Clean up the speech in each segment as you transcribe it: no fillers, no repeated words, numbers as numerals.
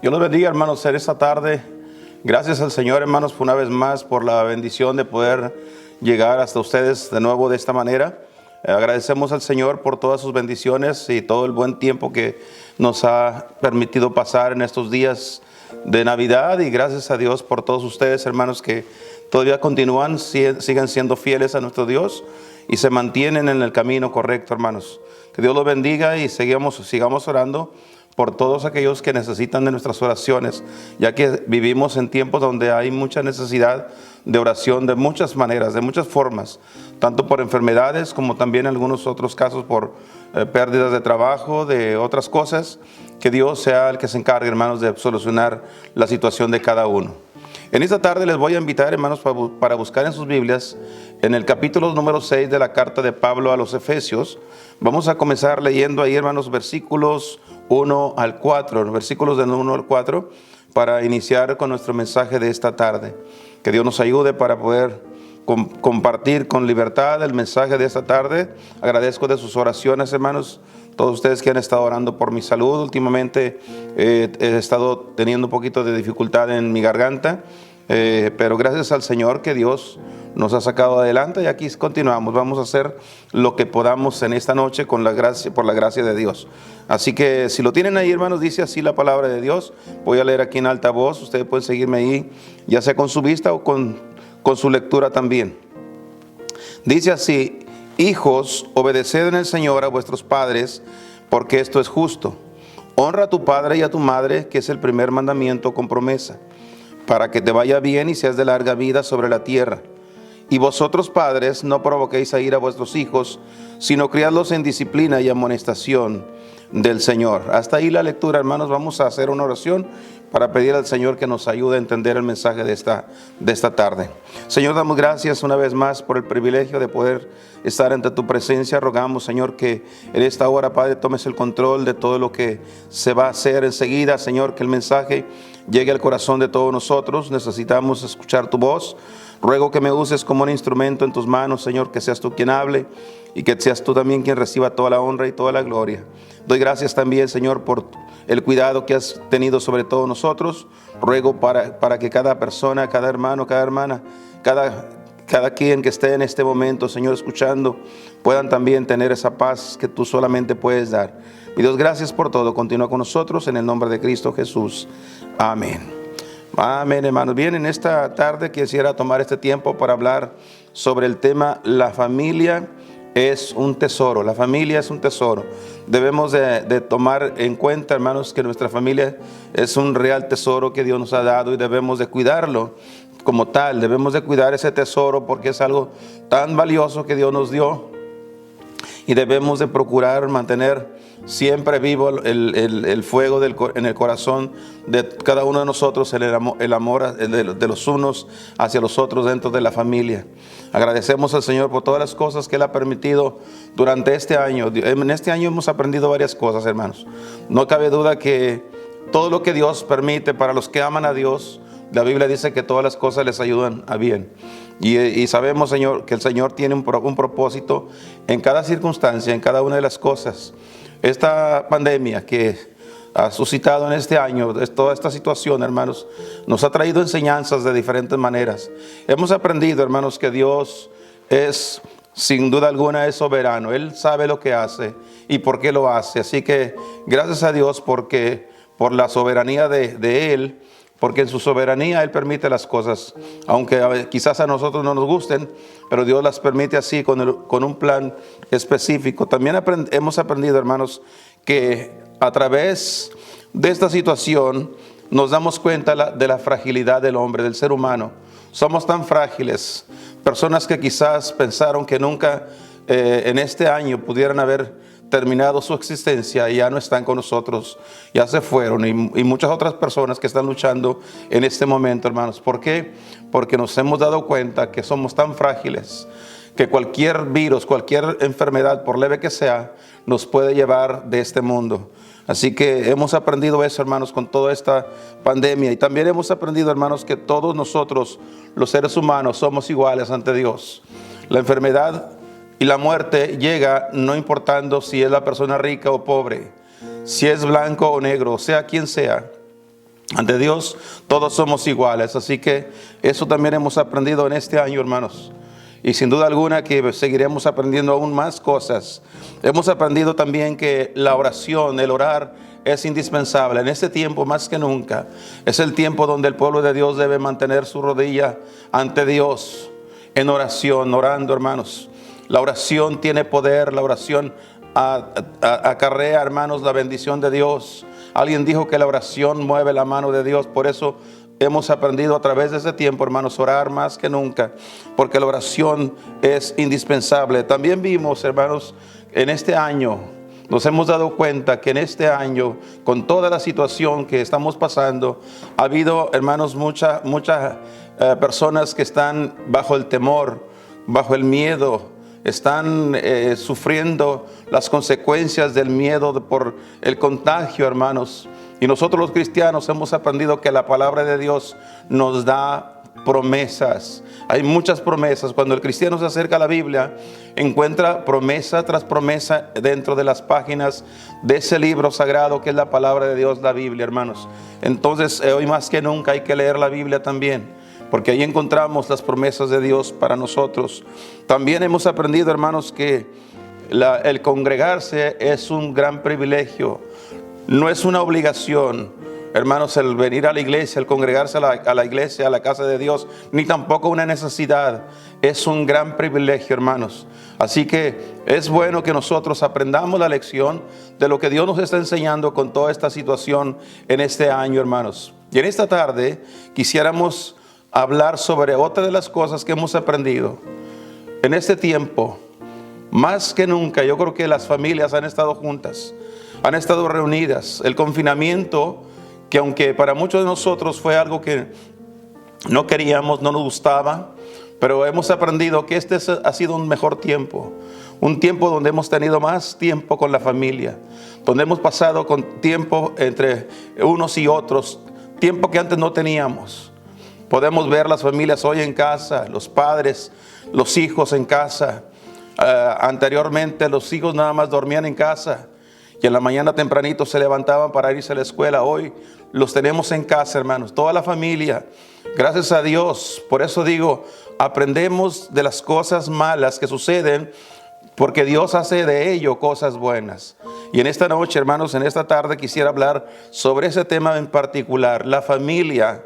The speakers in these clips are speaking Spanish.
Dios los bendiga, hermanos, en esta tarde. Gracias al Señor, hermanos, una vez más por la bendición de poder llegar hasta ustedes de nuevo de esta manera. Agradecemos al Señor por todas sus bendiciones y todo el buen tiempo que nos ha permitido pasar en estos días de Navidad. Y gracias a Dios por todos ustedes, hermanos, que todavía continúan, siguen siendo fieles a nuestro Dios y se mantienen en el camino correcto, hermanos. Que Dios los bendiga y sigamos orando por todos aquellos que necesitan de nuestras oraciones, ya que vivimos en tiempos donde hay mucha necesidad de oración de muchas maneras, de muchas formas, tanto por enfermedades como también en algunos otros casos por pérdidas de trabajo, de otras cosas. Que Dios sea el que se encargue, hermanos, de solucionar la situación de cada uno. En esta tarde les voy a invitar, hermanos, para buscar en sus Biblias, en el capítulo número 6 de la carta de Pablo a los Efesios. Vamos a comenzar leyendo ahí, hermanos, versículos 1 al 4, versículos del 1 al 4, para iniciar con nuestro mensaje de esta tarde. Que Dios nos ayude para poder compartir con libertad el mensaje de esta tarde. Agradezco de sus oraciones, hermanos, todos ustedes que han estado orando por mi salud. Últimamente he estado teniendo un poquito de dificultad en mi garganta, pero gracias al Señor que Dios nos ha sacado adelante y aquí continuamos. Vamos a hacer lo que podamos en esta noche con la gracia, por la gracia de Dios. Así que si lo tienen ahí, hermanos, dice así la palabra de Dios. Voy a leer aquí en alta voz. Ustedes pueden seguirme ahí, ya sea con su vista o con su lectura también. Dice así: hijos, obedeced en el Señor a vuestros padres, porque esto es justo. Honra a tu padre y a tu madre, que es el primer mandamiento con promesa, para que te vaya bien y seas de larga vida sobre la tierra. Y vosotros, padres, no provoquéis a ira a vuestros hijos, sino criadlos en disciplina y amonestación del Señor. Hasta ahí la lectura, hermanos. Vamos a hacer una oración para pedir al Señor que nos ayude a entender el mensaje de esta tarde. Señor, damos gracias una vez más por el privilegio de poder estar ante tu presencia. Rogamos, Señor, que en esta hora, Padre, tomes el control de todo lo que se va a hacer enseguida. Señor, que el mensaje llegue al corazón de todos nosotros. Necesitamos escuchar tu voz. Ruego que me uses como un instrumento en tus manos, Señor, que seas tú quien hable y que seas tú también quien reciba toda la honra y toda la gloria. Doy gracias también, Señor, por el cuidado que has tenido sobre todos nosotros. Ruego para que cada persona, cada hermano, cada hermana, cada quien que esté en este momento, Señor, escuchando, puedan también tener esa paz que tú solamente puedes dar. Mi Dios, gracias por todo. Continúa con nosotros en el nombre de Cristo Jesús. Amén. Amén, hermanos. Bien, en esta tarde quisiera tomar este tiempo para hablar sobre el tema: la familia es un tesoro. La familia es un tesoro. Debemos de tomar en cuenta, hermanos, que nuestra familia es un real tesoro que Dios nos ha dado y debemos de cuidarlo como tal. Debemos de cuidar ese tesoro porque es algo tan valioso que Dios nos dio y debemos de procurar mantener siempre vivo el fuego en el corazón de cada uno de nosotros, el amor de los unos hacia los otros dentro de la familia. Agradecemos al Señor por todas las cosas que Él ha permitido durante este año. En este año hemos aprendido varias cosas, hermanos. No cabe duda que todo lo que Dios permite para los que aman a Dios, la Biblia dice que todas las cosas les ayudan a bien. Y sabemos, Señor, que el Señor tiene un propósito en cada circunstancia, en cada una de las cosas. Esta pandemia que ha suscitado en este año, toda esta situación, hermanos, nos ha traído enseñanzas de diferentes maneras. Hemos aprendido, hermanos, que Dios es, sin duda alguna, es soberano. Él sabe lo que hace y por qué lo hace. Así que gracias a Dios por la soberanía de Él, porque en su soberanía Él permite las cosas, aunque quizás a nosotros no nos gusten, pero Dios las permite así con un plan específico. También hemos aprendido, hermanos, que a través de esta situación nos damos cuenta de la fragilidad del hombre, del ser humano. Somos tan frágiles. Personas que quizás pensaron que nunca en este año pudieran haber terminado su existencia, ya no están con nosotros, ya se fueron, y muchas otras personas que están luchando en este momento, hermanos. ¿Por qué? Porque nos hemos dado cuenta que somos tan frágiles que cualquier virus, cualquier enfermedad, por leve que sea, nos puede llevar de este mundo. Así que hemos aprendido eso, hermanos, con toda esta pandemia. Y también hemos aprendido, hermanos, que todos nosotros, los seres humanos, somos iguales ante Dios. La enfermedad y la muerte llega no importando si es la persona rica o pobre, si es blanco o negro, sea quien sea. Ante Dios todos somos iguales, así que eso también hemos aprendido en este año, hermanos. Y sin duda alguna que seguiremos aprendiendo aún más cosas. Hemos aprendido también que la oración, el orar, es indispensable. En este tiempo más que nunca es el tiempo donde el pueblo de Dios debe mantener su rodilla ante Dios en oración, orando, hermanos. La oración tiene poder, la oración acarrea, hermanos, la bendición de Dios. Alguien dijo que la oración mueve la mano de Dios. Por eso hemos aprendido a través de ese tiempo, hermanos, orar más que nunca, porque la oración es indispensable. También vimos, hermanos, en este año, nos hemos dado cuenta que en este año, con toda la situación que estamos pasando, ha habido, hermanos, muchas personas que están bajo el temor, bajo el miedo, están sufriendo las consecuencias del miedo por el contagio, hermanos. Y nosotros los cristianos hemos aprendido que la palabra de Dios nos da promesas. Hay muchas promesas. Cuando el cristiano se acerca a la Biblia, encuentra promesa tras promesa dentro de las páginas de ese libro sagrado que es la palabra de Dios, la Biblia, hermanos. Entonces, hoy más que nunca hay que leer la Biblia también, porque ahí encontramos las promesas de Dios para nosotros. También hemos aprendido, hermanos, que el congregarse es un gran privilegio. No es una obligación, hermanos, el venir a la iglesia, el congregarse a la iglesia, a la casa de Dios, ni tampoco una necesidad. Es un gran privilegio, hermanos. Así que es bueno que nosotros aprendamos la lección de lo que Dios nos está enseñando con toda esta situación en este año, hermanos. Y en esta tarde quisiéramos hablar sobre otra de las cosas que hemos aprendido. En este tiempo, más que nunca, yo creo que las familias han estado juntas, han estado reunidas. El confinamiento, que aunque para muchos de nosotros fue algo que no queríamos, no nos gustaba, pero hemos aprendido que este ha sido un mejor tiempo. Un tiempo donde hemos tenido más tiempo con la familia, donde hemos pasado con tiempo entre unos y otros, tiempo que antes no teníamos. Podemos ver las familias hoy en casa, los padres, los hijos en casa. Anteriormente los hijos nada más dormían en casa y en la mañana tempranito se levantaban para irse a la escuela. Hoy los tenemos en casa, hermanos, toda la familia. Gracias a Dios. Por eso digo, aprendemos de las cosas malas que suceden, porque Dios hace de ello cosas buenas. Y en esta noche, hermanos, en esta tarde quisiera hablar sobre ese tema en particular. La familia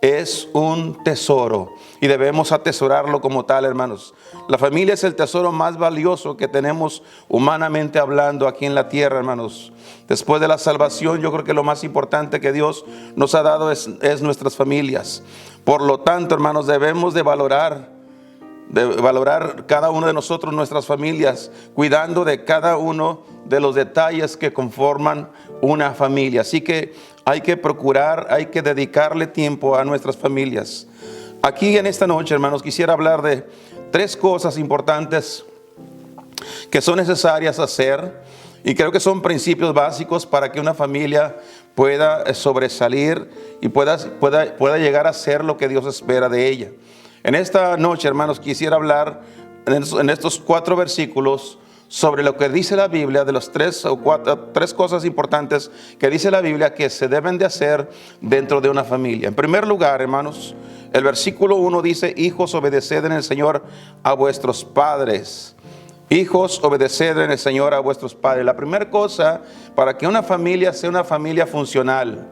es un tesoro y debemos atesorarlo como tal, hermanos. La familia es el tesoro más valioso que tenemos humanamente hablando aquí en la tierra, hermanos. Después de la salvación, yo creo que lo más importante que Dios nos ha dado es nuestras familias. Por lo tanto, hermanos, debemos de valorar cada uno de nosotros nuestras familias, cuidando de cada uno de los detalles que conforman una familia. Así que hay que procurar, hay que dedicarle tiempo a nuestras familias. Aquí en esta noche, hermanos, quisiera hablar de 3 cosas importantes que son necesarias hacer, y creo que son principios básicos para que una familia pueda sobresalir y pueda llegar a ser lo que Dios espera de ella. En esta noche, hermanos, quisiera hablar en estos 4 versículos sobre lo que dice la Biblia, de las 3 cosas importantes que dice la Biblia que se deben de hacer dentro de una familia. En primer lugar, hermanos, el versículo 1 dice: hijos, obedeced en el Señor a vuestros padres. Hijos, obedeced en el Señor a vuestros padres. La primera cosa para que una familia sea una familia funcional,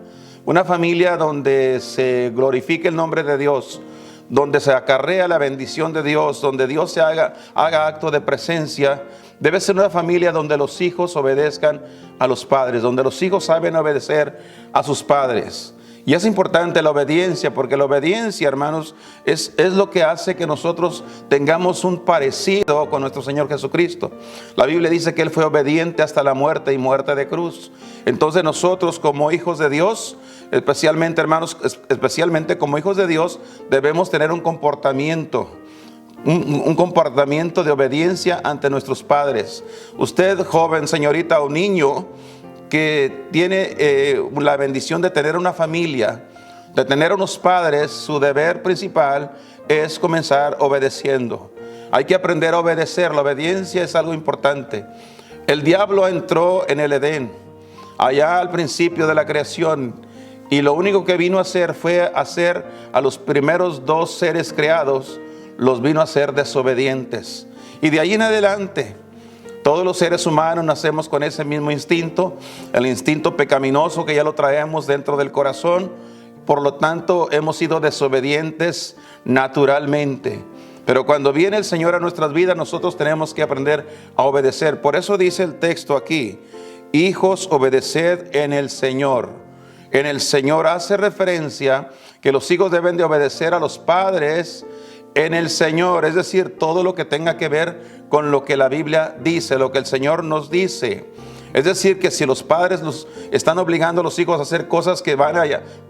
una familia donde se glorifique el nombre de Dios, donde se acarrea la bendición de Dios, donde Dios se haga acto de presencia, debe ser una familia donde los hijos obedezcan a los padres, donde los hijos saben obedecer a sus padres. Y es importante la obediencia, porque la obediencia, hermanos, es lo que hace que nosotros tengamos un parecido con nuestro Señor Jesucristo. La Biblia dice que Él fue obediente hasta la muerte y muerte de cruz. Entonces nosotros, como hijos de Dios, especialmente, hermanos, especialmente como hijos de Dios, debemos tener un comportamiento de obediencia ante nuestros padres. Usted, joven, señorita o niño que tiene la bendición de tener una familia, de tener unos padres, su deber principal es comenzar obedeciendo. Hay que aprender a obedecer. La obediencia es algo importante. El diablo entró en el Edén, allá al principio de la creación, Y lo único que vino a hacer fue hacer a los primeros dos seres creados, los vino a hacer desobedientes. Y de ahí en adelante, todos los seres humanos nacemos con ese mismo instinto, el instinto pecaminoso que ya lo traemos dentro del corazón. Por lo tanto, hemos sido desobedientes naturalmente. Pero cuando viene el Señor a nuestras vidas, nosotros tenemos que aprender a obedecer. Por eso dice el texto aquí: hijos, obedeced en el Señor. En el Señor hace referencia que los hijos deben de obedecer a los padres en el Señor. Es decir, todo lo que tenga que ver con lo que la Biblia dice, lo que el Señor nos dice. Es decir, que si los padres los están obligando a los hijos a hacer cosas que van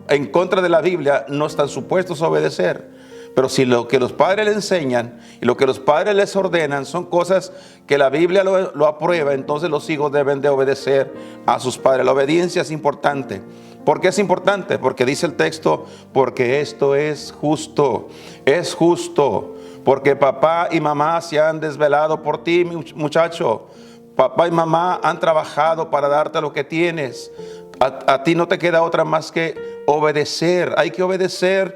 en contra de la Biblia, no están supuestos a obedecer. Pero si lo que los padres le enseñan y lo que los padres les ordenan son cosas que la Biblia lo aprueba, entonces los hijos deben de obedecer a sus padres. La obediencia es importante. ¿Por qué es importante? Porque dice el texto: porque esto es justo. Es justo. Porque papá y mamá se han desvelado por ti, muchacho. Papá y mamá han trabajado para darte lo que tienes. A ti no te queda otra más que obedecer. Hay que obedecer,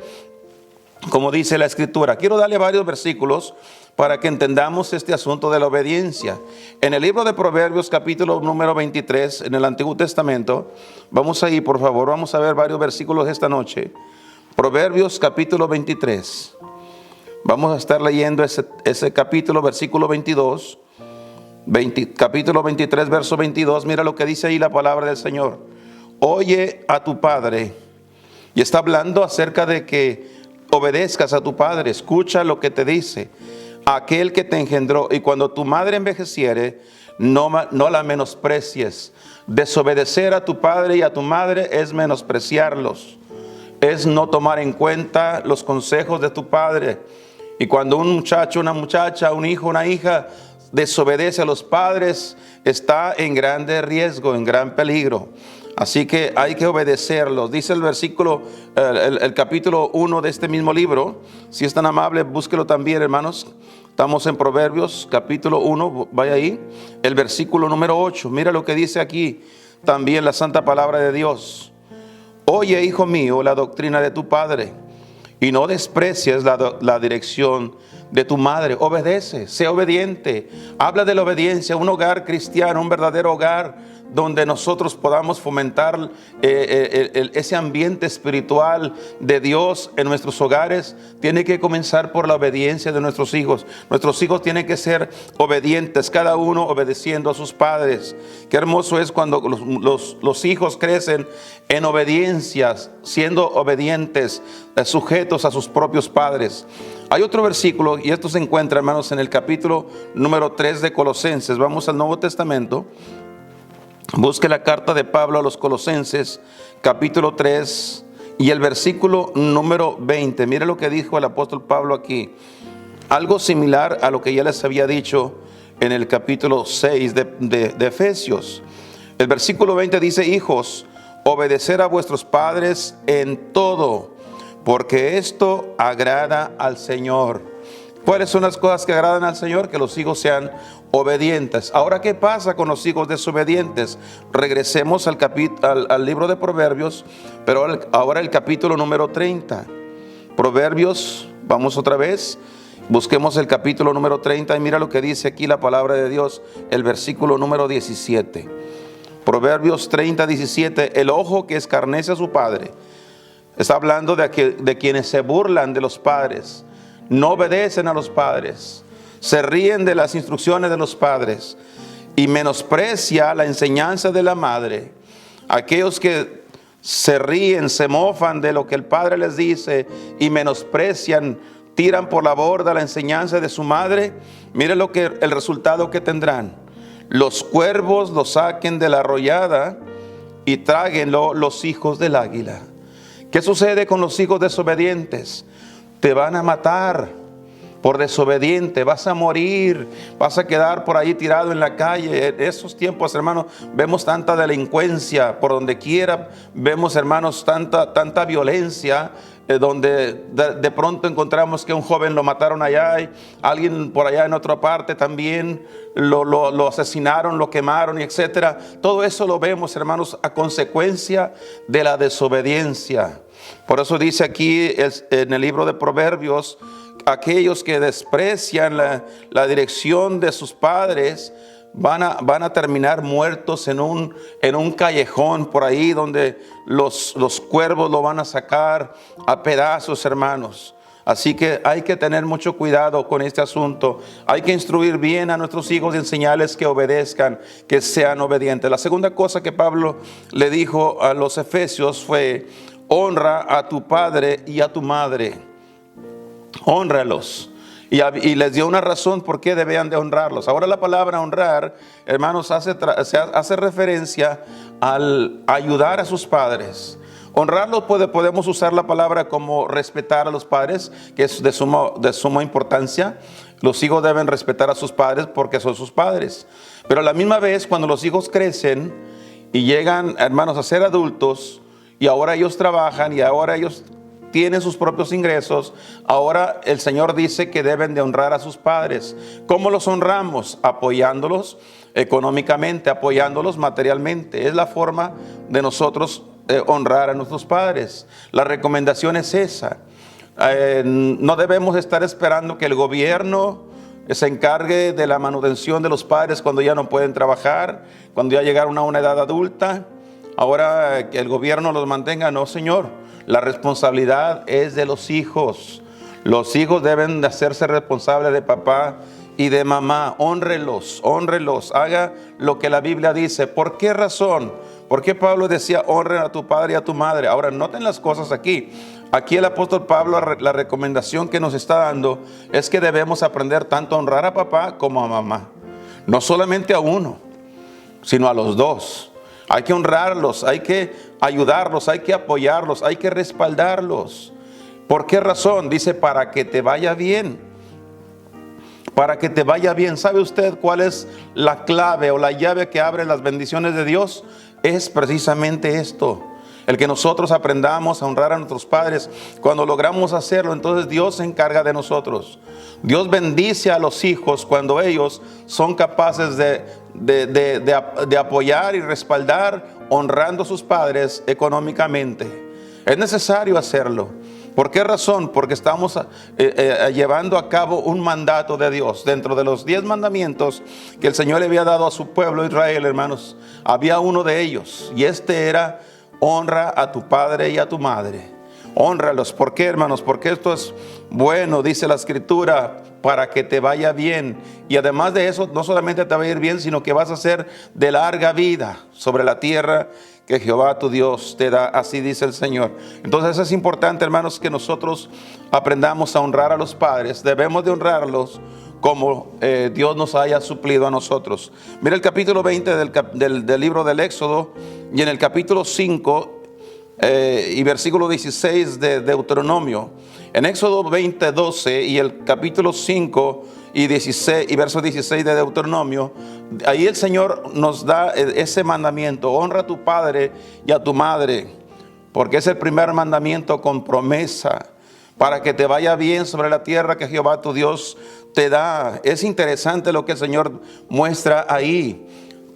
como dice la Escritura. Quiero darle varios versículos para que entendamos este asunto de la obediencia. En el libro de Proverbios, capítulo número 23, en el Antiguo Testamento, vamos ahí, por favor, vamos a ver varios versículos esta noche. Proverbios, capítulo 23. Vamos a estar leyendo ese capítulo, versículo 22. Capítulo 23, verso 22. Mira lo que dice ahí la palabra del Señor. Oye a tu padre. Y está hablando acerca de que obedezcas a tu padre. Escucha lo que te dice aquel que te engendró. Y cuando tu madre envejeciere, no la menosprecies. Desobedecer a tu padre y a tu madre es menospreciarlos. Es no tomar en cuenta los consejos de tu padre. Y cuando un muchacho, una muchacha, un hijo, una hija desobedece a los padres, está en grande riesgo, en gran peligro. Así que hay que obedecerlos. Dice el versículo, el capítulo 1 de este mismo libro. Si es tan amable, búsquelo también, hermanos. Estamos en Proverbios, capítulo 1, vaya ahí. El versículo número 8. Mira lo que dice aquí también la santa palabra de Dios. Oye, hijo mío, la doctrina de tu padre, y no desprecies la dirección de tu madre. Obedece, sé obediente. Habla de la obediencia. Un hogar cristiano, un verdadero hogar donde nosotros podamos fomentar ese ambiente espiritual de Dios en nuestros hogares, tiene que comenzar por la obediencia de nuestros hijos. Nuestros hijos tienen que ser obedientes, cada uno obedeciendo a sus padres. Qué hermoso es cuando los hijos crecen en obediencia, siendo obedientes, sujetos a sus propios padres. Hay otro versículo, y esto se encuentra, hermanos, en el capítulo número 3 de Colosenses. Vamos al Nuevo Testamento. Busque la carta de Pablo a los Colosenses, capítulo 3 y el versículo número 20. Mire lo que dijo el apóstol Pablo aquí. Algo similar a lo que ya les había dicho en el capítulo 6 de Efesios. El versículo 20 dice: hijos, obedecer a vuestros padres en todo, porque esto agrada al Señor. ¿Cuáles son las cosas que agradan al Señor? Que los hijos sean obedientes. Ahora, ¿qué pasa con los hijos desobedientes? Regresemos al libro de Proverbios, pero ahora el capítulo número 30. Proverbios, vamos otra vez, busquemos el capítulo número 30 y mira lo que dice aquí la palabra de Dios, el versículo número 17. Proverbios 30, 17. El ojo que escarnece a su padre. Está hablando de quienes se burlan de los padres. No obedecen a los padres, se ríen de las instrucciones de los padres y menosprecia la enseñanza de la madre. Aquellos que se ríen, se mofan de lo que el padre les dice y menosprecian, tiran por la borda la enseñanza de su madre. Miren el resultado que tendrán. Los cuervos lo saquen de la arroyada y tráguenlo los hijos del águila. ¿Qué sucede con los hijos desobedientes? Te van a matar por desobediente, vas a morir, vas a quedar por ahí tirado en la calle. En esos tiempos, hermanos, vemos tanta delincuencia por donde quiera, vemos, hermanos, tanta violencia donde de pronto encontramos que un joven lo mataron allá y alguien por allá en otra parte también lo asesinaron, lo quemaron y etcétera. Todo eso lo vemos, hermanos, a consecuencia de la desobediencia. Por eso dice aquí en el libro de Proverbios, aquellos que desprecian la dirección de sus padres van a terminar muertos en un callejón por ahí donde los cuervos lo van a sacar a pedazos, hermanos. Así que hay que tener mucho cuidado con este asunto. Hay que instruir bien a nuestros hijos y enseñarles que obedezcan, que sean obedientes. La segunda cosa que Pablo le dijo a los efesios fue: honra a tu padre y a tu madre. Hónralos. Y les dio una razón por qué debían de honrarlos. Ahora la palabra honrar, hermanos, hace referencia al ayudar a sus padres. Honrarlos podemos usar la palabra como respetar a los padres, que es de suma importancia. Los hijos deben respetar a sus padres porque son sus padres. Pero a la misma vez, cuando los hijos crecen y llegan, hermanos, a ser adultos, y ahora ellos trabajan y ahora ellos tienen sus propios ingresos, ahora el Señor dice que deben de honrar a sus padres. ¿Cómo los honramos? Apoyándolos económicamente, apoyándolos materialmente. Es la forma de nosotros honrar a nuestros padres. La recomendación es esa. No debemos estar esperando que el gobierno se encargue de la manutención de los padres cuando ya no pueden trabajar, cuando ya llegaron a una edad adulta. Ahora que el gobierno los mantenga. No, Señor. La responsabilidad es de los hijos. Los hijos deben de hacerse responsables de papá y de mamá. Hónrelos, hónrelos. Haga lo que la Biblia dice. ¿Por qué razón? ¿Por qué Pablo decía honren a tu padre y a tu madre? Ahora noten las cosas aquí. Aquí el apóstol Pablo, la recomendación que nos está dando es que debemos aprender tanto a honrar a papá como a mamá. No solamente a uno, sino a los dos. Hay que honrarlos, hay que ayudarlos, hay que apoyarlos, hay que respaldarlos. ¿Por qué razón? Dice, para que te vaya bien. Para que te vaya bien. ¿Sabe usted cuál es la clave o la llave que abre las bendiciones de Dios? Es precisamente esto. El que nosotros aprendamos a honrar a nuestros padres. Cuando logramos hacerlo, entonces Dios se encarga de nosotros. Dios bendice a los hijos cuando ellos son capaces de apoyar y respaldar honrando a sus padres económicamente. Es necesario hacerlo. ¿Por qué razón? Porque estamos llevando a cabo un mandato de Dios. Dentro de los 10 mandamientos que el Señor le había dado a su pueblo Israel, hermanos, había uno de ellos. Y este era: honra a tu padre y a tu madre. Hónralos. ¿Por qué, hermanos? Porque esto es bueno, dice la Escritura, para que te vaya bien. Y además de eso, no solamente te va a ir bien, sino que vas a ser de larga vida sobre la tierra que Jehová tu Dios te da. Así dice el Señor. Entonces es importante, hermanos, que nosotros aprendamos a honrar a los padres. Debemos de honrarlos como Dios nos haya suplido a nosotros. Mira el capítulo 20 del libro del Éxodo, y en el capítulo 5 y versículo 16 de Deuteronomio. En Éxodo 20, 12 y el capítulo 5 y verso 16 de Deuteronomio, ahí el Señor nos da ese mandamiento: honra a tu padre y a tu madre, porque es el primer mandamiento con promesa, para que te vaya bien sobre la tierra que Jehová tu Dios te da. Es interesante lo que el Señor muestra ahí.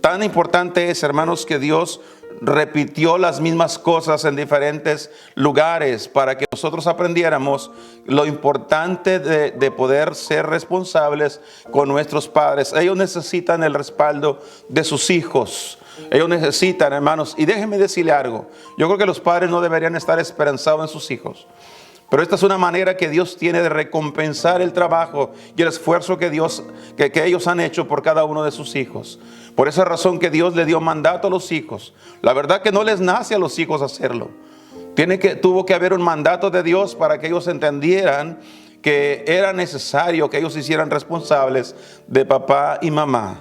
Tan importante es, hermanos, que Dios repitió las mismas cosas en diferentes lugares para que nosotros aprendiéramos lo importante de poder ser responsables con nuestros padres. Ellos necesitan el respaldo de sus hijos. Ellos necesitan, hermanos, y déjenme decirle algo. Yo creo que los padres no deberían estar esperanzados en sus hijos. Pero esta es una manera que Dios tiene de recompensar el trabajo y el esfuerzo que ellos han hecho por cada uno de sus hijos. Por esa razón que Dios le dio mandato a los hijos. La verdad que no les nace a los hijos hacerlo. Tuvo que haber un mandato de Dios para que ellos entendieran que era necesario que ellos se hicieran responsables de papá y mamá.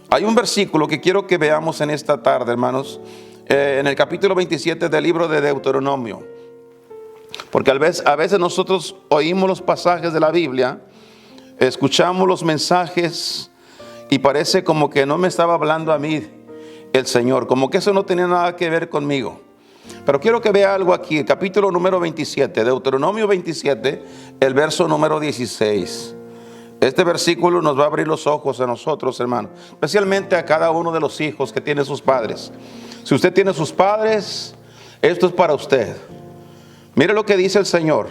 Hay un versículo que quiero que veamos en esta tarde, hermanos, en el capítulo 27 del libro de Deuteronomio. Porque a veces nosotros oímos los pasajes de la Biblia, escuchamos los mensajes y parece como que no me estaba hablando a mí el Señor, como que eso no tenía nada que ver conmigo. Pero quiero que vea algo aquí, el capítulo número 27, Deuteronomio 27, el verso número 16. Este versículo nos va a abrir los ojos a nosotros, hermanos, especialmente a cada uno de los hijos que tiene sus padres. Si usted tiene sus padres, esto es para usted. Mire lo que dice el Señor.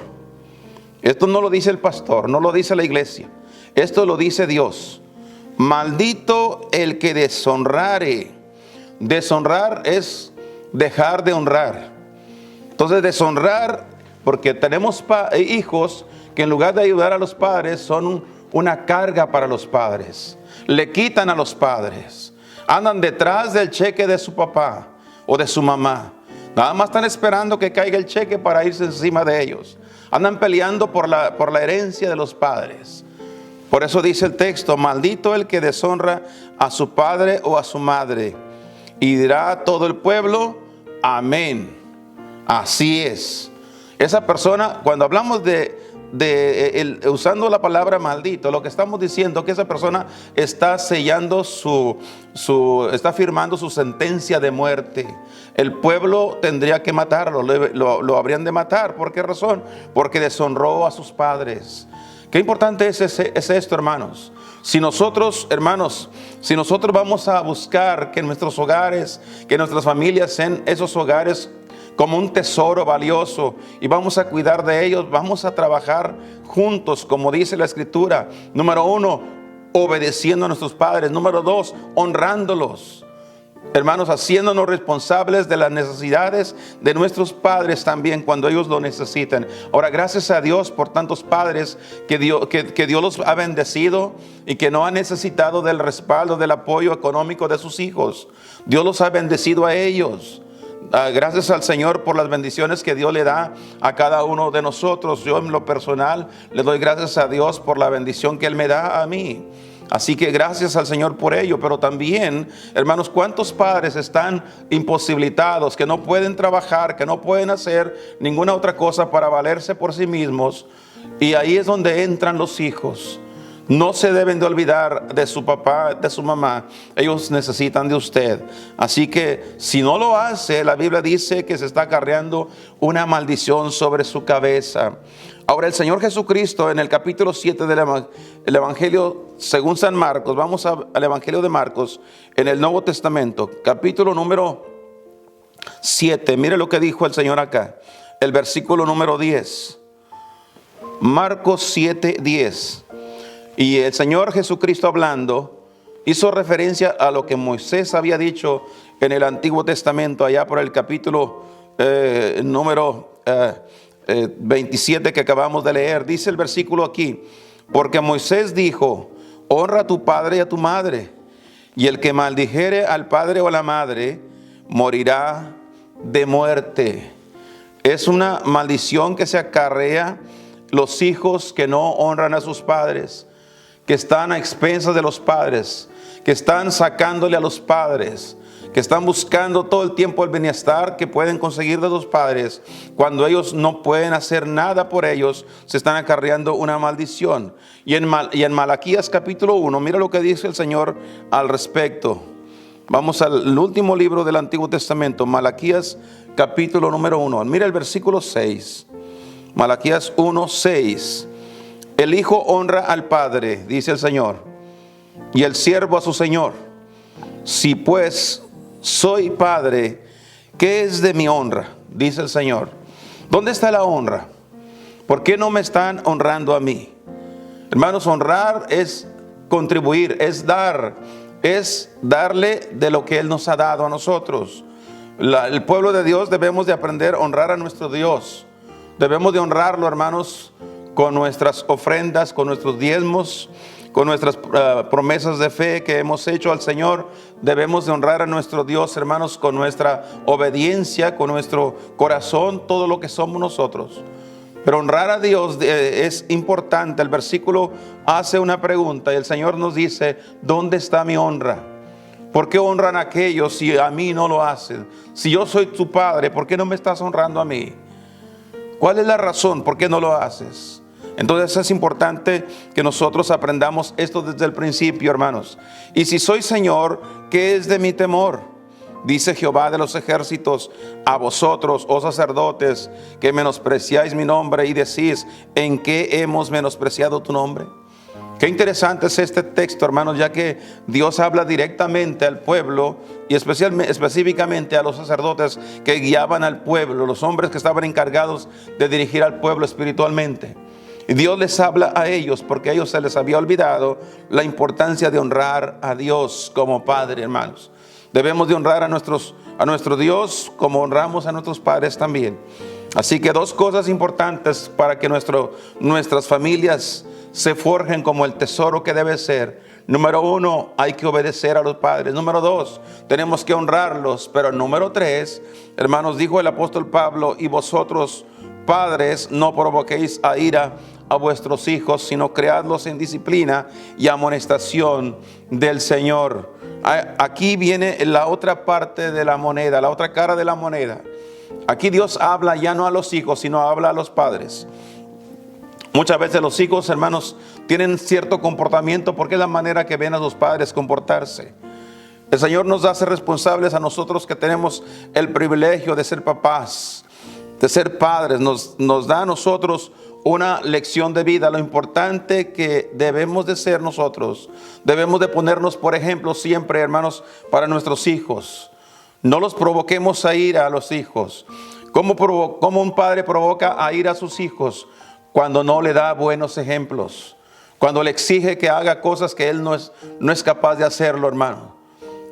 Esto no lo dice el pastor, no lo dice la iglesia. Esto lo dice Dios. Maldito el que deshonrare. Deshonrar es dejar de honrar. Entonces deshonrar, porque tenemos hijos que en lugar de ayudar a los padres son una carga para los padres. Le quitan a los padres. Andan detrás del cheque de su papá o de su mamá. Nada más están esperando que caiga el cheque para irse encima de ellos. Andan peleando por la herencia de los padres. Por eso dice el texto: maldito el que deshonra a su padre o a su madre. Y dirá todo el pueblo: amén. Así es. Esa persona, cuando hablamos usando la palabra maldito, lo que estamos diciendo es que esa persona está sellando está firmando su sentencia de muerte. El pueblo tendría que matarlo, lo habrían de matar. ¿Por qué razón? Porque deshonró a sus padres. Qué importante es esto, hermanos. Si nosotros, hermanos, vamos a buscar que nuestros hogares, que nuestras familias sean esos hogares como un tesoro valioso, y vamos a cuidar de ellos, vamos a trabajar juntos, como dice la Escritura. Número 1, obedeciendo a nuestros padres. Número 2, honrándolos. Hermanos, haciéndonos responsables de las necesidades de nuestros padres también cuando ellos lo necesiten. Ahora, gracias a Dios por tantos padres que Dios los ha bendecido y que no han necesitado del respaldo, del apoyo económico de sus hijos. Dios los ha bendecido a ellos. Gracias al Señor por las bendiciones que Dios le da a cada uno de nosotros. Yo en lo personal le doy gracias a Dios por la bendición que Él me da a mí. Así que gracias al Señor por ello. Pero también, hermanos, ¿cuántos padres están imposibilitados, que no pueden trabajar, que no pueden hacer ninguna otra cosa para valerse por sí mismos? Y ahí es donde entran los hijos. No se deben de olvidar de su papá, de su mamá. Ellos necesitan de usted. Así que si no lo hace, la Biblia dice que se está acarreando una maldición sobre su cabeza. Ahora, el Señor Jesucristo, en el capítulo 7 del Evangelio según San Marcos, vamos al Evangelio de Marcos, en el Nuevo Testamento, capítulo número 7. Mire lo que dijo el Señor acá, el versículo número 10. Marcos 7, 10. Y el Señor Jesucristo, hablando, hizo referencia a lo que Moisés había dicho en el Antiguo Testamento, allá por el capítulo número 27 que acabamos de leer. Dice el versículo aquí: porque Moisés dijo: honra a tu padre y a tu madre, y el que maldijere al padre o a la madre morirá de muerte. Es una maldición que se acarrea los hijos que no honran a sus padres, que están a expensas de los padres, que están sacándole a los padres, que están buscando todo el tiempo el bienestar que pueden conseguir de los padres. Cuando ellos no pueden hacer nada por ellos, se están acarreando una maldición. Y en Malaquías capítulo 1, mira lo que dice el Señor al respecto. Vamos al último libro del Antiguo Testamento, Malaquías capítulo número 1. Mira el versículo 6. Malaquías 1, 6. El hijo honra al padre, dice el Señor, y el siervo a su señor. Si pues soy padre, ¿qué es de mi honra?, dice el Señor. ¿Dónde está la honra? ¿Por qué no me están honrando a mí? Hermanos, honrar es contribuir, es darle de lo que Él nos ha dado a nosotros. El pueblo de Dios debemos de aprender a honrar a nuestro Dios. Debemos de honrarlo, hermanos, con nuestras ofrendas, con nuestros diezmos, con nuestras promesas de fe que hemos hecho al Señor. Debemos de honrar a nuestro Dios, hermanos, con nuestra obediencia, con nuestro corazón, todo lo que somos nosotros. Pero honrar a Dios es importante. El versículo hace una pregunta y el Señor nos dice: ¿dónde está mi honra? ¿Por qué honran a aquellos si a mí no lo hacen? Si yo soy tu padre, ¿por qué no me estás honrando a mí? ¿Cuál es la razón? ¿Por qué no lo haces? Entonces es importante que nosotros aprendamos esto desde el principio, hermanos. Y si soy Señor, ¿qué es de mi temor? Dice Jehová de los ejércitos a vosotros, oh sacerdotes, que menospreciáis mi nombre y decís, ¿en qué hemos menospreciado tu nombre? Qué interesante es este texto, hermanos, ya que Dios habla directamente al pueblo y específicamente a los sacerdotes que guiaban al pueblo, los hombres que estaban encargados de dirigir al pueblo espiritualmente. Y Dios les habla a ellos porque a ellos se les había olvidado la importancia de honrar a Dios como Padre, hermanos. Debemos de honrar a nuestro Dios como honramos a nuestros padres también. Así que dos cosas importantes para que nuestras familias se forjen como el tesoro que debe ser. Número uno, hay que obedecer a los padres. Número dos, tenemos que honrarlos. Pero número tres, hermanos, dijo el apóstol Pablo, y vosotros, padres, no provoquéis a ira a vuestros hijos, sino criadlos en disciplina y amonestación del Señor. Aquí viene la otra parte de la moneda, la otra cara de la moneda. Aquí Dios habla ya no a los hijos, sino habla a los padres. Muchas veces los hijos, hermanos, tienen cierto comportamiento porque es la manera que ven a sus padres comportarse. El Señor nos hace responsables a nosotros que tenemos el privilegio de ser papás, de ser padres. Nos da a nosotros una lección de vida, lo importante que debemos de ser nosotros. Debemos de ponernos por ejemplo siempre, hermanos, para nuestros hijos. No los provoquemos a ira a los hijos. ¿Cómo un padre provoca a ira a sus hijos? Cuando no le da buenos ejemplos. Cuando le exige que haga cosas que él no es capaz de hacerlo, hermano.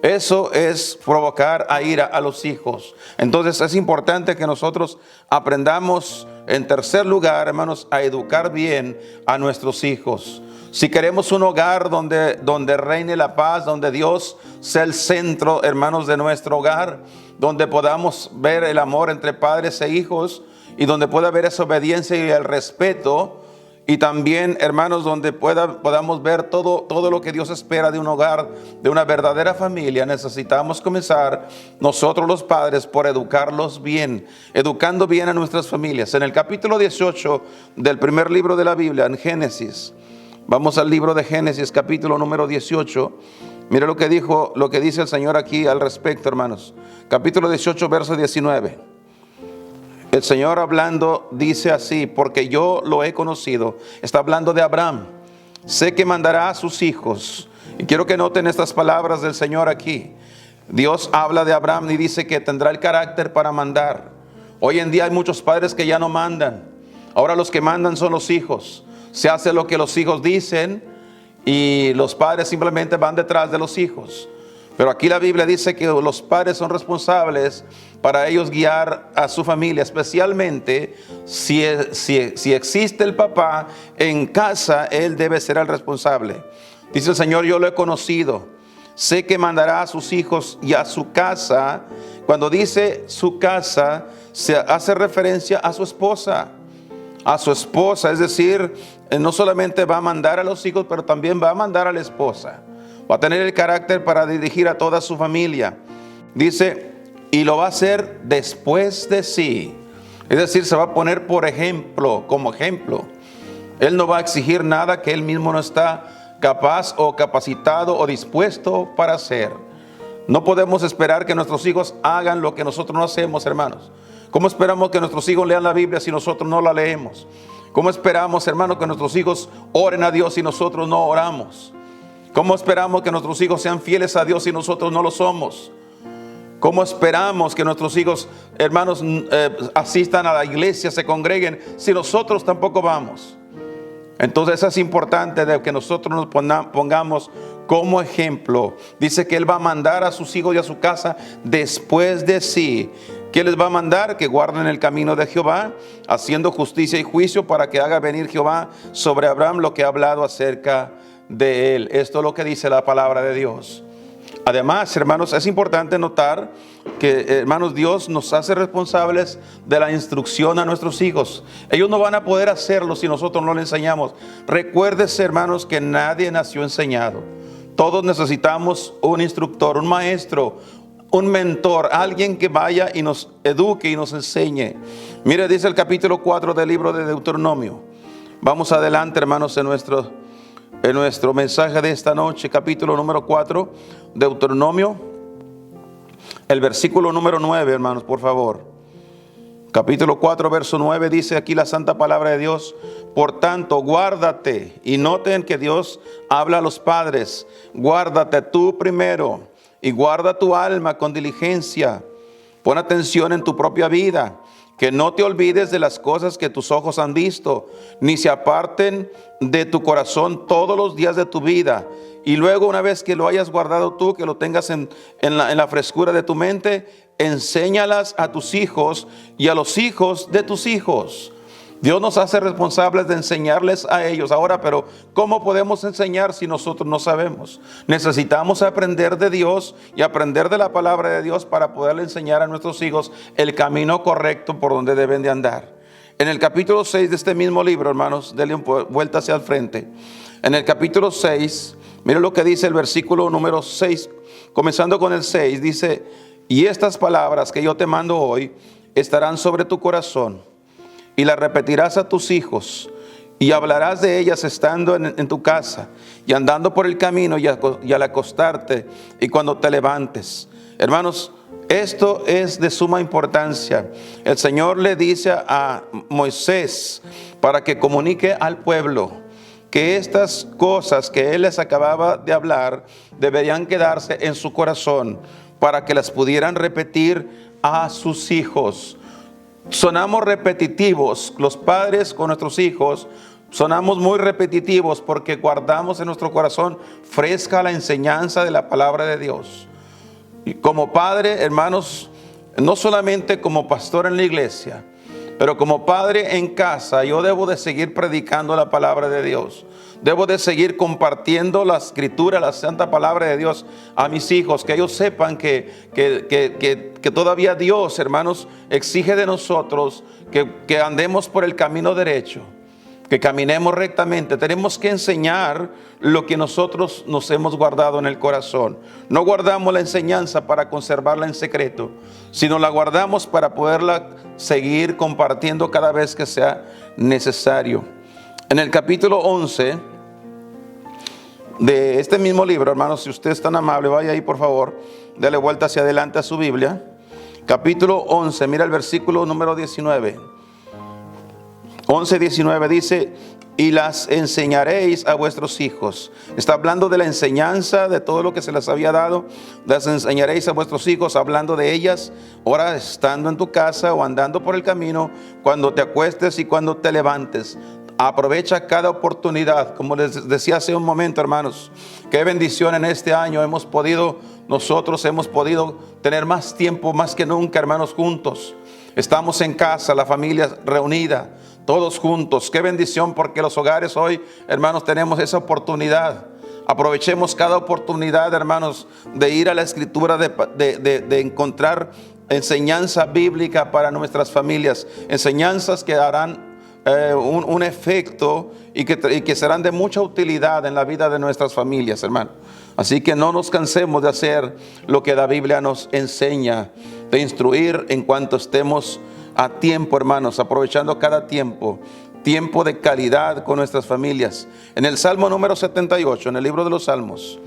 Eso es provocar a ira a los hijos. Entonces es importante que nosotros aprendamos, en tercer lugar, hermanos, a educar bien a nuestros hijos. Si queremos un hogar donde reine la paz, donde Dios sea el centro, hermanos, de nuestro hogar, donde podamos ver el amor entre padres e hijos y donde pueda haber esa obediencia y el respeto, y también, hermanos, donde podamos ver todo lo que Dios espera de un hogar, de una verdadera familia, necesitamos comenzar nosotros los padres por educarlos bien, educando bien a nuestras familias. En el capítulo 18 del primer libro de la Biblia, en Génesis, vamos al libro de Génesis, capítulo número 18. Mire lo que dice el Señor aquí al respecto, hermanos. Capítulo 18, verso 19. El Señor hablando dice así, porque yo lo he conocido. Está hablando de Abraham. Sé que mandará a sus hijos. Y quiero que noten estas palabras del Señor aquí. Dios habla de Abraham y dice que tendrá el carácter para mandar. Hoy en día hay muchos padres que ya no mandan. Ahora los que mandan son los hijos. Se hace lo que los hijos dicen y los padres simplemente van detrás de los hijos. Pero aquí la Biblia dice que los padres son responsables para ellos guiar a su familia, especialmente si existe el papá en casa, él debe ser el responsable. Dice el Señor, yo lo he conocido, sé que mandará a sus hijos y a su casa. Cuando dice su casa, se hace referencia a su esposa. A su esposa, es decir, no solamente va a mandar a los hijos, pero también va a mandar a la esposa. Va a tener el carácter para dirigir a toda su familia. Dice, y lo va a hacer después de sí. Es decir, se va a poner por ejemplo, como ejemplo. Él no va a exigir nada que él mismo no está capaz o capacitado o dispuesto para hacer. No podemos esperar que nuestros hijos hagan lo que nosotros no hacemos, hermanos. ¿Cómo esperamos que nuestros hijos lean la Biblia si nosotros no la leemos? ¿Cómo esperamos, hermanos, que nuestros hijos oren a Dios si nosotros no oramos? ¿Cómo esperamos que nuestros hijos sean fieles a Dios si nosotros no lo somos? ¿Cómo esperamos que nuestros hijos, hermanos, asistan a la iglesia, se congreguen, si nosotros tampoco vamos? Entonces es importante de que nosotros nos pongamos como ejemplo. Dice que Él va a mandar a sus hijos y a su casa después de sí. ¿Qué les va a mandar? Que guarden el camino de Jehová, haciendo justicia y juicio, para que haga venir Jehová sobre Abraham lo que ha hablado acerca de él. Esto es lo que dice la palabra de Dios. Además, hermanos, es importante notar que, hermanos, Dios nos hace responsables de la instrucción a nuestros hijos. Ellos no van a poder hacerlo si nosotros no les enseñamos. Recuérdese, hermanos, que nadie nació enseñado. Todos necesitamos un instructor, un maestro, un mentor, alguien que vaya y nos eduque y nos enseñe. Mire, dice el capítulo 4 del libro de Deuteronomio. Vamos adelante, hermanos, en nuestro mensaje de esta noche, capítulo número 4, Deuteronomio. el versículo número 9, hermanos, por favor. Capítulo 4, verso 9, dice aquí la santa palabra de Dios: por tanto, guárdate. Y noten que Dios habla a los padres: guárdate tú primero y guarda tu alma con diligencia. Pon atención en tu propia vida, que no te olvides de las cosas que tus ojos han visto, ni se aparten de tu corazón todos los días de tu vida. Y luego, una vez que lo hayas guardado tú, que lo tengas en la frescura de tu mente, enséñalas a tus hijos y a los hijos de tus hijos. Dios nos hace responsables de enseñarles a ellos. Ahora, pero ¿cómo podemos enseñar si nosotros no sabemos? Necesitamos aprender de Dios y aprender de la palabra de Dios para poderle enseñar a nuestros hijos el camino correcto por donde deben de andar. En el capítulo 6 de este mismo libro, hermanos, denle vuelta hacia el frente. En el capítulo 6, miren lo que dice el versículo número 6, comenzando con el 6, dice: y estas palabras que yo te mando hoy estarán sobre tu corazón, y las repetirás a tus hijos, y hablarás de ellas estando en tu casa, y andando por el camino, y al acostarte, y cuando te levantes. Hermanos, esto es de suma importancia. El Señor le dice a Moisés para que comunique al pueblo que estas cosas que Él les acababa de hablar deberían quedarse en su corazón, para que las pudieran repetir a sus hijos. Sonamos repetitivos, los padres con nuestros hijos, sonamos muy repetitivos porque guardamos en nuestro corazón fresca la enseñanza de la palabra de Dios. Y como padre, hermanos, no solamente como pastor en la iglesia, pero como padre en casa, yo debo de seguir predicando la palabra de Dios. Debo de seguir compartiendo la escritura, la santa palabra de Dios a mis hijos, que ellos sepan que todavía Dios, hermanos, exige de nosotros que andemos por el camino derecho, que caminemos rectamente. Tenemos que enseñar lo que nosotros nos hemos guardado en el corazón. No guardamos la enseñanza para conservarla en secreto, sino la guardamos para poderla seguir compartiendo cada vez que sea necesario. En el capítulo 11 de este mismo libro, hermanos, si usted es tan amable, vaya ahí por favor, dele vuelta hacia adelante a su Biblia. Capítulo 11, mira el versículo número 19. 11:19 dice: y las enseñaréis a vuestros hijos. Está hablando de la enseñanza, de todo lo que se les había dado. Las enseñaréis a vuestros hijos, hablando de ellas, ahora estando en tu casa o andando por el camino, cuando te acuestes y cuando te levantes. Aprovecha cada oportunidad. Como les decía hace un momento, hermanos, qué bendición en este año nosotros hemos podido tener más tiempo, más que nunca, hermanos, juntos. Estamos en casa, la familia reunida, todos juntos. Qué bendición, porque los hogares hoy, hermanos, tenemos esa oportunidad. Aprovechemos cada oportunidad, hermanos, de ir a la escritura, de encontrar enseñanza bíblica para nuestras familias, enseñanzas que harán un efecto y que serán de mucha utilidad en la vida de nuestras familias, hermano. Así que no nos cansemos de hacer lo que la Biblia nos enseña, de instruir en cuanto estemos a tiempo, hermanos, aprovechando cada tiempo de calidad con nuestras familias. En el Salmo número 78, en el libro de los Salmos,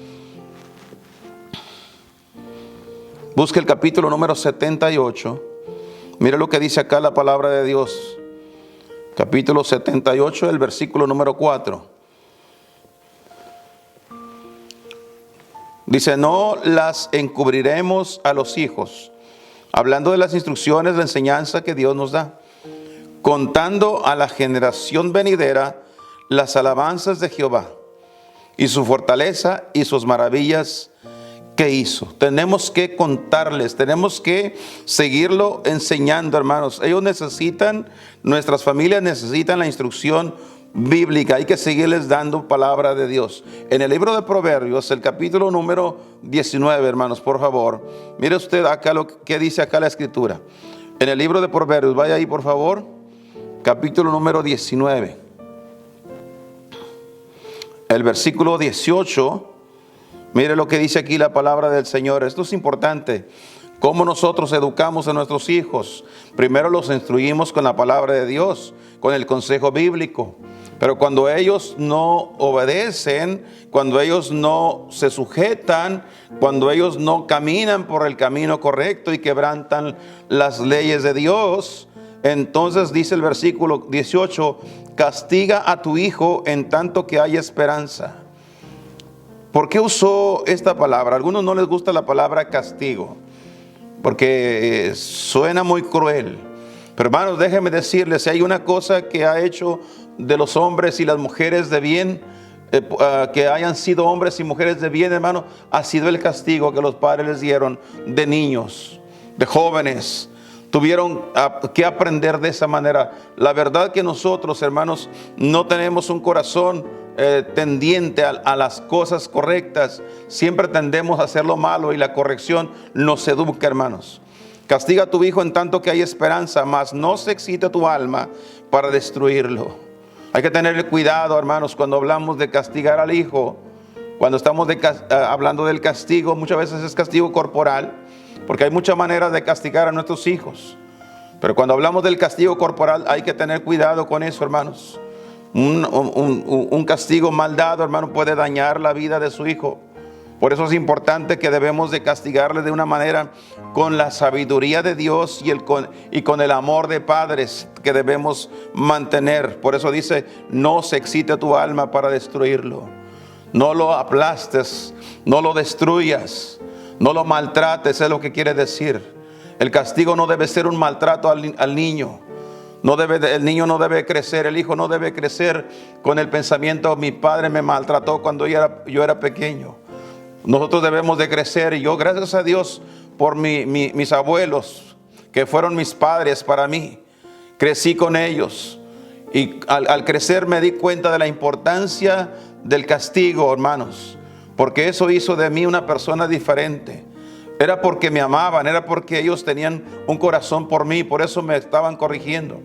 busque el capítulo número 78. Mire lo que dice acá la palabra de Dios. Capítulo 78, el versículo número 4. Dice: no las encubriremos a los hijos. Hablando de las instrucciones, la enseñanza que Dios nos da. Contando a la generación venidera las alabanzas de Jehová y su fortaleza y sus maravillas que hizo. Tenemos que contarles, tenemos que seguirlo enseñando, hermanos. Ellos necesitan, nuestras familias necesitan la instrucción bíblica. Hay que seguirles dando palabra de Dios. En el libro de Proverbios, el capítulo número 19, hermanos, por favor, mire usted acá lo que dice acá la escritura. En el libro de Proverbios, vaya ahí por favor, capítulo número 19, el versículo 18. Mire lo que dice aquí la palabra del Señor. Esto es importante. ¿Cómo nosotros educamos a nuestros hijos? Primero los instruimos con la palabra de Dios, con el consejo bíblico. Pero cuando ellos no obedecen, cuando ellos no se sujetan, cuando ellos no caminan por el camino correcto y quebrantan las leyes de Dios, entonces dice el versículo 18, castiga a tu hijo en tanto que haya esperanza. ¿Por qué usó esta palabra? A algunos no les gusta la palabra castigo, porque suena muy cruel. Pero hermanos, déjenme decirles, si hay una cosa que ha hecho de los hombres y las mujeres de bien, que hayan sido hombres y mujeres de bien, hermano, ha sido el castigo que los padres les dieron de niños, de jóvenes. Tuvieron que aprender de esa manera. La verdad que nosotros, hermanos, no tenemos un corazón tendiente a las cosas correctas. Siempre tendemos a hacer lo malo y la corrección nos educa, hermanos. Castiga a tu hijo en tanto que hay esperanza, mas no se excite tu alma para destruirlo. Hay que tener cuidado, hermanos, cuando hablamos de castigar al hijo. Cuando estamos hablando del castigo, muchas veces es castigo corporal, porque hay muchas maneras de castigar a nuestros hijos. Pero cuando hablamos del castigo corporal, hay que tener cuidado con eso, hermanos. Un castigo mal dado, hermano, puede dañar la vida de su hijo. Por eso es importante que debemos de castigarle de una manera con la sabiduría de Dios y con el amor de padres que debemos mantener. Por eso dice, no se excite tu alma para destruirlo. No lo aplastes, no lo destruyas, no lo maltrates, es lo que quiere decir. El castigo no debe ser un maltrato al niño. El niño no debe crecer, el hijo no debe crecer con el pensamiento, mi padre me maltrató cuando yo era pequeño. Nosotros debemos de crecer, y yo, gracias a Dios por mis abuelos, que fueron mis padres para mí, crecí con ellos. Y al crecer me di cuenta de la importancia del castigo, hermanos, porque eso hizo de mí una persona diferente. Era porque me amaban, era porque ellos tenían un corazón por mí, por eso me estaban corrigiendo.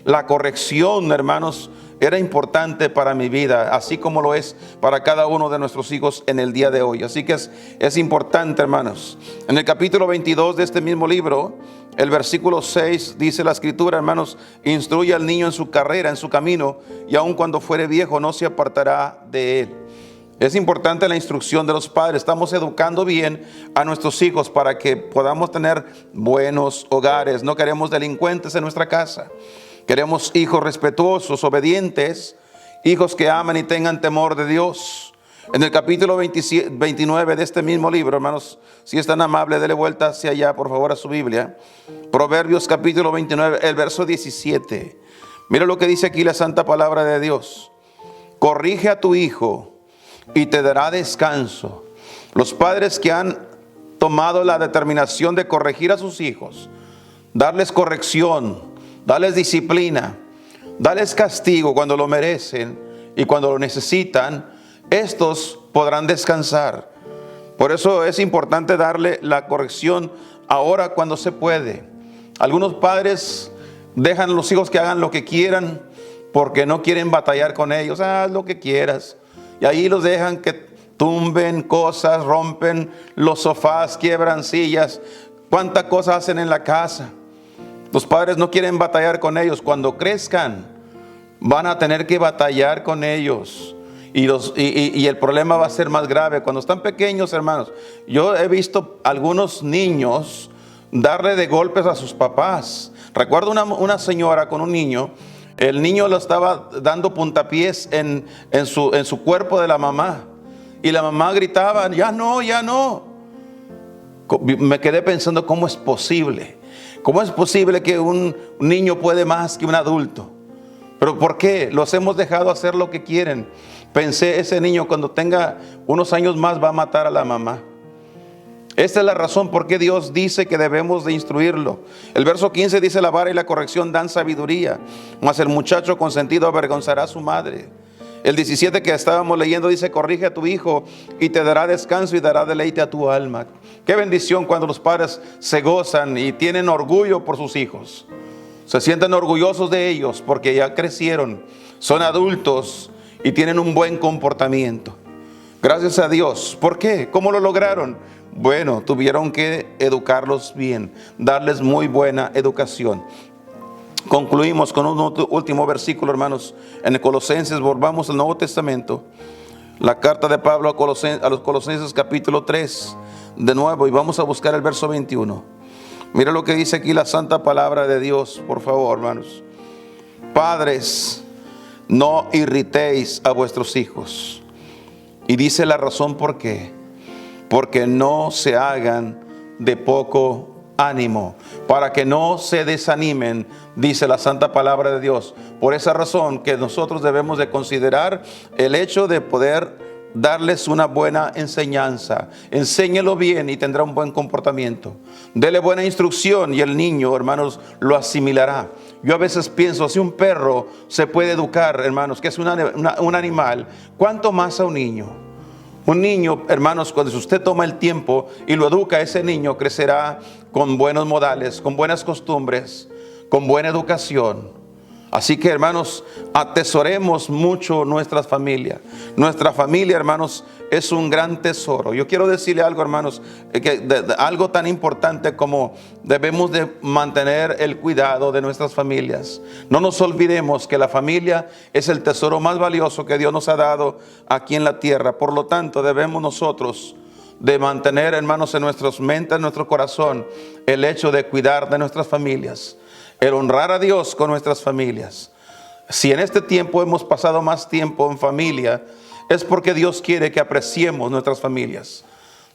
La corrección, hermanos, era importante para mi vida, así como lo es para cada uno de nuestros hijos en el día de hoy. Así que es importante, hermanos. En el capítulo 22 de este mismo libro, el versículo 6 dice la escritura, hermanos, instruye al niño en su carrera, en su camino, y aun cuando fuere viejo no se apartará de él. Es importante la instrucción de los padres. Estamos educando bien a nuestros hijos para que podamos tener buenos hogares. No queremos delincuentes en nuestra casa. Queremos hijos respetuosos, obedientes, hijos que aman y tengan temor de Dios. En el capítulo 29 de este mismo libro, hermanos, si es tan amable, dele vuelta hacia allá, por favor, a su Biblia. Proverbios capítulo 29, el verso 17. Mira lo que dice aquí la santa palabra de Dios. Corrige a tu hijo y te dará descanso. Los padres que han tomado la determinación de corregir a sus hijos, darles corrección, darles disciplina, darles castigo cuando lo merecen y cuando lo necesitan, estos podrán descansar. Por eso es importante darle la corrección ahora cuando se puede. Algunos padres dejan a los hijos que hagan lo que quieran porque no quieren batallar con ellos. Haz lo que quieras. Y ahí los dejan que tumben cosas, rompen los sofás, quiebran sillas. ¿Cuántas cosas hacen en la casa? Los padres no quieren batallar con ellos. Cuando crezcan, van a tener que batallar con ellos. Y el problema va a ser más grave. Cuando están pequeños, hermanos, yo he visto algunos niños darle de golpes a sus papás. Recuerdo una señora con un niño. El niño lo estaba dando puntapiés en su cuerpo de la mamá. Y la mamá gritaba, ya no, ya no. Me quedé pensando, ¿cómo es posible? ¿Cómo es posible que un niño puede más que un adulto? ¿Pero por qué? Los hemos dejado hacer lo que quieren. Pensé, ese niño cuando tenga unos años más va a matar a la mamá. Esta es la razón por qué Dios dice que debemos de instruirlo. El verso 15 dice, la vara y la corrección dan sabiduría, mas el muchacho consentido avergonzará a su madre. El 17 que estábamos leyendo dice, corrige a tu hijo y te dará descanso y dará deleite a tu alma. Qué bendición cuando los padres se gozan y tienen orgullo por sus hijos. Se sienten orgullosos de ellos porque ya crecieron, son adultos y tienen un buen comportamiento. Gracias a Dios. ¿Por qué? ¿Cómo lo lograron? bueno, tuvieron que educarlos bien, darles muy buena educación. Concluimos con un último versículo, hermanos, en el Colosenses. Volvamos al Nuevo Testamento, la carta de Pablo a los Colosenses capítulo 3, de nuevo, y vamos a buscar el verso 21. Mira lo que dice aquí la santa palabra de Dios, por favor, hermanos. Padres, no irritéis a vuestros hijos. Y dice la razón por qué. Porque no se hagan de poco ánimo, para que no se desanimen, dice la santa palabra de Dios. Por esa razón que nosotros debemos de considerar el hecho de poder darles una buena enseñanza. Enséñelo bien y tendrá un buen comportamiento. Dele buena instrucción y el niño, hermanos, lo asimilará. Yo a veces pienso, si un perro se puede educar, hermanos, que es un animal, ¿cuánto más a un niño? Un niño, hermanos, cuando usted toma el tiempo y lo educa, ese niño crecerá con buenos modales, con buenas costumbres, con buena educación. Así que, hermanos, atesoremos mucho nuestra familia. Nuestra familia, hermanos, es un gran tesoro. Yo quiero decirle algo, hermanos, algo tan importante como debemos de mantener el cuidado de nuestras familias. No nos olvidemos que la familia es el tesoro más valioso que Dios nos ha dado aquí en la tierra. Por lo tanto, debemos nosotros de mantener, hermanos, en nuestras mentes, en nuestro corazón, el hecho de cuidar de nuestras familias, el honrar a Dios con nuestras familias. Si en este tiempo hemos pasado más tiempo en familia, es porque Dios quiere que apreciemos nuestras familias.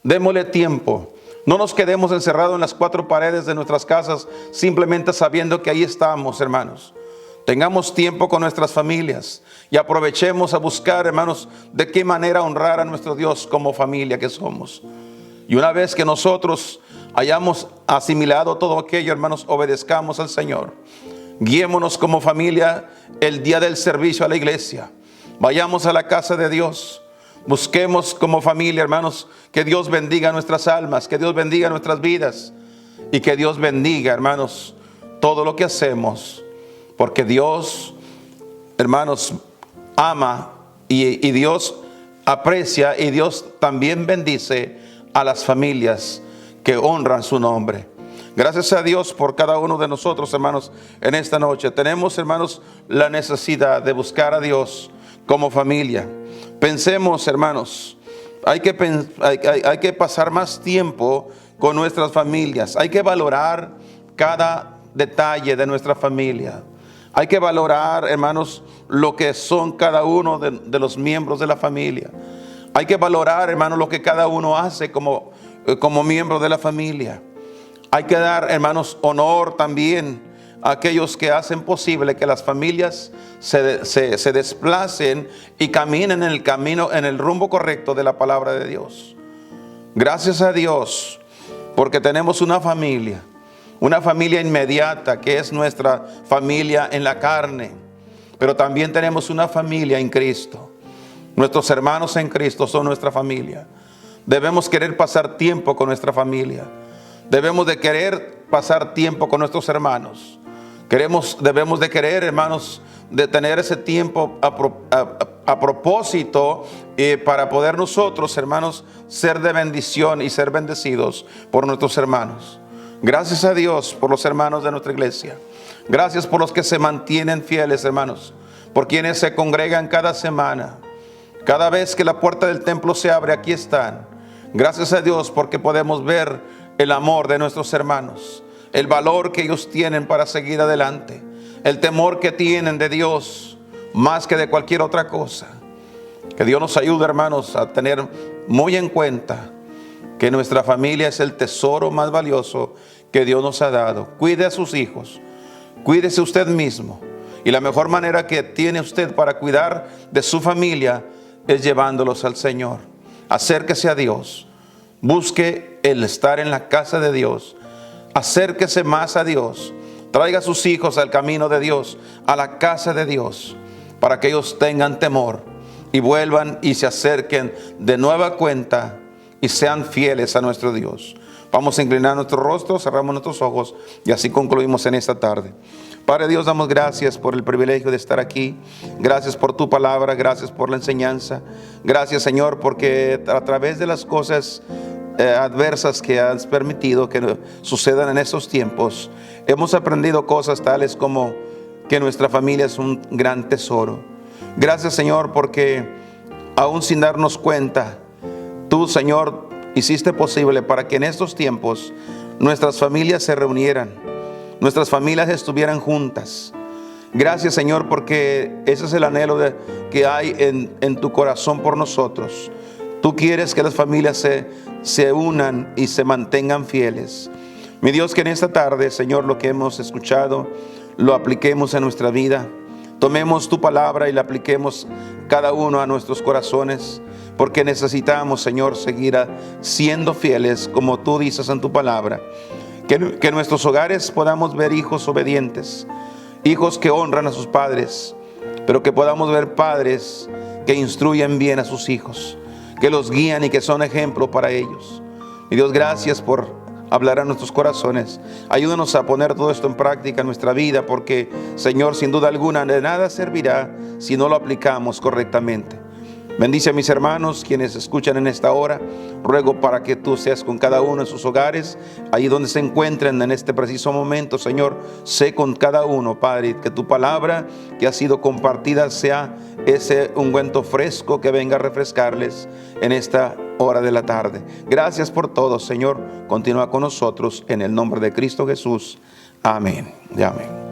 Démosle tiempo. No nos quedemos encerrados en las cuatro paredes de nuestras casas, simplemente sabiendo que ahí estamos, hermanos. Tengamos tiempo con nuestras familias y aprovechemos a buscar, hermanos, de qué manera honrar a nuestro Dios como familia que somos. Y una vez que nosotros hayamos asimilado todo aquello, hermanos, obedezcamos al Señor. Guiémonos como familia el día del servicio a la iglesia. Vayamos a la casa de Dios. Busquemos como familia, hermanos, que Dios bendiga nuestras almas, que Dios bendiga nuestras vidas y que Dios bendiga, hermanos, todo lo que hacemos. Porque Dios, hermanos, ama y Dios aprecia y Dios también bendice a las familias que honran su nombre. Gracias a Dios por cada uno de nosotros, hermanos, en esta noche. Tenemos, hermanos, la necesidad de buscar a Dios como familia. Pensemos, hermanos, hay que pasar más tiempo con nuestras familias. Hay que valorar cada detalle de nuestra familia. Hay que valorar, hermanos, lo que son cada uno de los miembros de la familia. Hay que valorar, hermanos, lo que cada uno hace como miembro de la familia. Hay que dar, hermanos, honor también a aquellos que hacen posible que las familias se desplacen y caminen en el rumbo correcto de la palabra de Dios. Gracias a Dios, porque tenemos una familia inmediata que es nuestra familia en la carne, pero también tenemos una familia en Cristo. Nuestros hermanos en Cristo son nuestra familia. Debemos querer pasar tiempo con nuestra familia. Debemos de querer pasar tiempo con nuestros hermanos. Debemos de querer, hermanos, de tener ese tiempo a propósito para poder nosotros, hermanos, ser de bendición y ser bendecidos por nuestros hermanos. Gracias a Dios por los hermanos de nuestra iglesia. Gracias por los que se mantienen fieles, hermanos, por quienes se congregan cada semana. Cada vez que la puerta del templo se abre, aquí están. Gracias a Dios porque podemos ver el amor de nuestros hermanos, el valor que ellos tienen para seguir adelante, el temor que tienen de Dios más que de cualquier otra cosa. Que Dios nos ayude, hermanos, a tener muy en cuenta que nuestra familia es el tesoro más valioso que Dios nos ha dado. Cuide a sus hijos, cuídese usted mismo. Y la mejor manera que tiene usted para cuidar de su familia es llevándolos al Señor. Acérquese a Dios. Busque el estar en la casa de Dios. Acérquese más a Dios. Traiga a sus hijos al camino de Dios, a la casa de Dios, para que ellos tengan temor y vuelvan y se acerquen de nueva cuenta y sean fieles a nuestro Dios. Vamos a inclinar nuestro rostro, cerramos nuestros ojos y así concluimos en esta tarde. Padre Dios, damos gracias por el privilegio de estar aquí. Gracias por tu palabra, gracias por la enseñanza. Gracias, Señor, porque a través de las cosas adversas que has permitido que sucedan en estos tiempos, hemos aprendido cosas tales como que nuestra familia es un gran tesoro. Gracias, Señor, porque aún sin darnos cuenta, tú, Señor, hiciste posible para que en estos tiempos nuestras familias se reunieran, nuestras familias estuvieran juntas. Gracias, Señor, porque ese es el anhelo que hay en tu corazón por nosotros. Tú quieres que las familias se unan y se mantengan fieles. Mi Dios, que en esta tarde, Señor, lo que hemos escuchado, lo apliquemos en nuestra vida. Tomemos tu palabra y la apliquemos cada uno a nuestros corazones, porque necesitamos, Señor, seguir siendo fieles como tú dices en tu palabra. Que en nuestros hogares podamos ver hijos obedientes, hijos que honran a sus padres, pero que podamos ver padres que instruyen bien a sus hijos, que los guían y que son ejemplo para ellos. Mi Dios, gracias por hablar a nuestros corazones. Ayúdanos a poner todo esto en práctica en nuestra vida, porque, Señor, sin duda alguna, de nada servirá si no lo aplicamos correctamente. Bendice a mis hermanos, quienes escuchan en esta hora. Ruego para que tú seas con cada uno en sus hogares, ahí donde se encuentren en este preciso momento, Señor. Sé con cada uno, Padre, que tu palabra que ha sido compartida sea ese ungüento fresco que venga a refrescarles en esta hora de la tarde. Gracias por todo, Señor. Continúa con nosotros en el nombre de Cristo Jesús. Amén y amén.